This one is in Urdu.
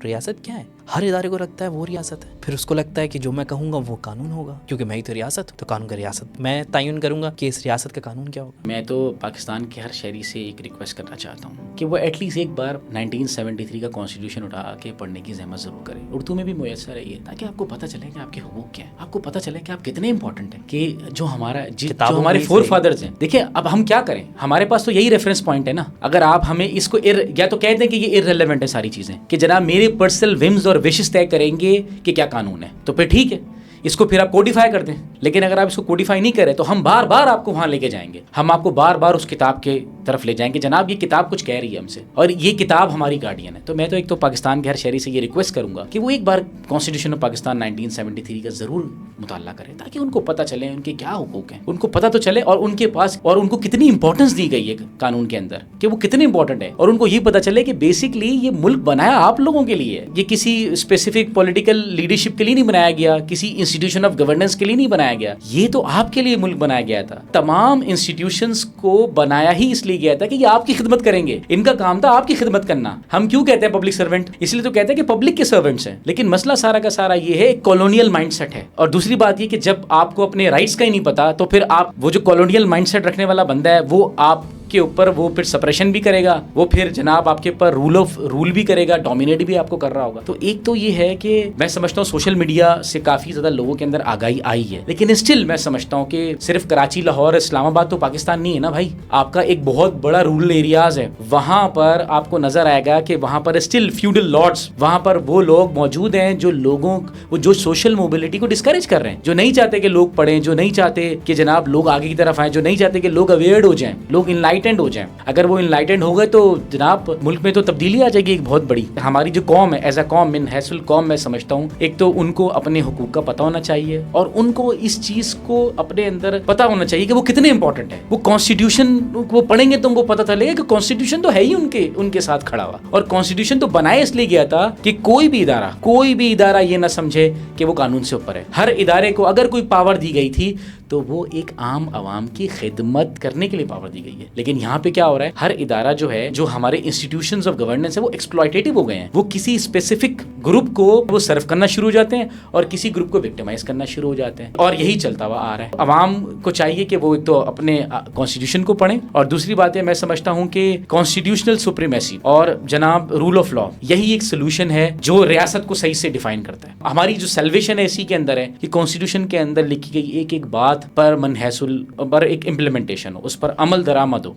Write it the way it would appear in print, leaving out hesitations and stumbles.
ریاست کیا ہے؟ ہر ادارے کو لگتا ہے وہ ریاست ہے، پھر اس کو لگتا ہے کہ جو میں کہوں گا وہ قانون ہوگا، کیونکہ میں ہی تو ریاست ہوں، تو قانون کا ریاست میں تعین کروں گا کہ اس ریاست کا قانون کیا ہوگا۔ میں تو پاکستان کے ہر شہری سے ایک ریکویسٹ کرنا چاہتا ہوں کہ وہ ایٹ لیسٹ ایک بار 1973 کا کانسٹیٹیوشن اٹھا کے پڑھنے کی زحمت ضرور کریں، اردو میں بھی میسر ہے یہ، تاکہ آپ کو پتہ چلے کہ آپ کے حقوق کیا ہیں، آپ کو پتہ چلے کہ آپ کتنے امپورٹنٹ ہیں، کہ جو ہمارے فور فادرز ہیں۔ دیکھیں اب ہم کیا کریں، ہمارے پاس تو یہی ریفرنس پوائنٹ ہے نا۔ اگر آپ ہمیں اس کو یا تو کہہ دیں کہ یہ ارریلیونٹ ہے ساری چیزیں، کہ جناب میرے پرسنل ومز اور وشز طے کریں گے کہ کیا قانون ہے، تو پھر ٹھیک ہے، اس کو پھر آپ کوڈیفائی کر دیں۔ لیکن اگر آپ اس کو کوڈیفائی نہیں کریں تو ہم بار بار آپ کو وہاں لے کے جائیں گے، ہم آپ کو بار بار اس کتاب کے طرف لے جائیں گے، جناب یہ کتاب کچھ کہہ رہی ہے ہم سے، اور یہ کتاب ہماری گارڈین ہے۔ تو میں تو ایک تو پاکستان کے ہر شہری سے یہ ریکویسٹ کروں گا کہ وہ ایک بار کانسٹیٹیوشن آف پاکستان 1973 کا ضرور مطالعہ کریں، تاکہ ان کو پتہ چلے ان کے کیا حقوق ہیں، ان کو پتہ تو چلے، اور ان کے پاس اور ان کو کتنی امپورٹنس دی گئی ہے قانون کے اندر، کہ وہ کتنے امپورٹنٹ ہے، اور ان کو یہ پتہ چلے کہ بیسکلی یہ ملک بنایا آپ لوگوں کے لیے، یہ کسی اسپیسیفک پولیٹیکل لیڈرشپ کے لیے نہیں بنایا گیا، کسی انسٹیٹیوشن آف گورننس کے لیے نہیں بنایا گیا، یہ تو آپ کے لیے ملک بنایا گیا تھا۔ تمام انسٹیٹیوشنز کو بنایا ہی اس لیے گیا تھا کہ یہ آپ کی خدمت کریں گے، ان کا کام تھا آپ کی خدمت کرنا۔ ہم کیوں کہتے ہیں پبلک سرونٹ؟ اس لیے تو کہتے ہیں کہ پبلک کے سرونٹس ہیں، لیکن مسئلہ سارا کا سارا یہ ہے ایک کالونیل مائنڈ سیٹ ہے۔ اور دوسری بات یہ کہ جب آپ کو اپنے رائٹس کا ہی نہیں پتا، تو پھر آپ وہ جو کالونیل مائنڈ سیٹ رکھنے والا بندہ ہے، وہ آپ کے اوپر وہ پھر سپریشن بھی کرے گا، وہ پھر جناب آپ کے اوپر رول بھی کرے گا، ڈومینیٹ بھی آپ کو کر رہا ہوگا۔ تو ایک تو یہ ہے کہ میں سمجھتا ہوں سوشل میڈیا سے کافی زیادہ لوگوں کے اندر آگاہی آئی ہے، لیکن اسٹل میں سمجھتا ہوں کہ صرف کراچی، لاہور، اسلام آباد تو پاکستان نہیں ہے نا بھائی، آپ کا ایک بہت بڑا رورل ایریاز ہے، وہاں پر آپ کو نظر آئے گا کہ وہاں پر اسٹل فیوڈل لارڈس، وہاں پر وہ لوگ موجود ہیں جو سوشل موبلٹی کو ڈسکریج کر رہے ہیں، جو نہیں چاہتے کہ لوگ پڑھیں، جو نہیں چاہتے کہ جناب لوگ آگے کی طرف آئیں، جو نہیں چاہتے کہ لوگ اویئرڈ ہو جائیں، لوگ انلائٹنڈ ہو جائیں۔ اگر وہ انلائٹنڈ ہو گئے تو جناب ملک میں تو تبدیلی آ جائے گی ایک بہت بڑی۔ ہماری جو قوم ہے ایز اے قوم، من حیث القوم، میں سمجھتا ہوں ایک تو ان کو اپنے حقوق کا پتہ ہونا چاہیے، اور ان کو اس چیز کو اپنے اندر پتہ ہونا چاہیے کہ وہ کتنے امپورٹنٹ ہے۔ وہ کانسٹیٹیوشن وہ پڑھیں گے تو ان کو پتہ چلے گا کہ کانسٹیٹیوشن تو ہے ہی ان کے ساتھ کھڑا ہوا، اور کانسٹیٹیوشن تو بنایا اس لیے گیا تھا کہ کوئی بھی ادارہ یہ نہ سمجھے کہ وہ قانون سے اوپر ہے۔ ہر ادارے کو اگر کوئی پاور دی گئی تھی تو وہ ایک عام عوام کی خدمت کرنے کے لیے پاور دی گئی ہے۔ لیکن یہاں پہ کیا ہو رہا ہے، ہر ادارہ جو ہے، جو ہمارے انسٹیٹیوشنز آف گورننس ہے، وہ ایکسپلائٹیٹو ہو گئے ہیں، وہ کسی اسپیسیفک گروپ کو وہ سرو کرنا شروع ہو جاتے ہیں، اور کسی گروپ کو وکٹمائز کرنا شروع ہو جاتے ہیں، اور یہی چلتا ہوا آ رہا ہے۔ عوام کو چاہیے کہ وہ ایک تو اپنے کانسٹیٹیوشن کو پڑھیں، اور دوسری بات ہے میں سمجھتا ہوں کہ کانسٹیٹیوشنل سپریمیسی اور جناب رول آف لا، یہی ایک سولوشن ہے جو ریاست کو صحیح سے ڈیفائن کرتا ہے۔ ہماری جو سیلویشن ہے اسی کے اندر ہے کہ کانسٹیٹیوشن کے اندر لکھی گئی ایک ایک بات پر منحصر پر ایک امپلیمنٹیشن ہو، اس پر عمل درآمد ہو۔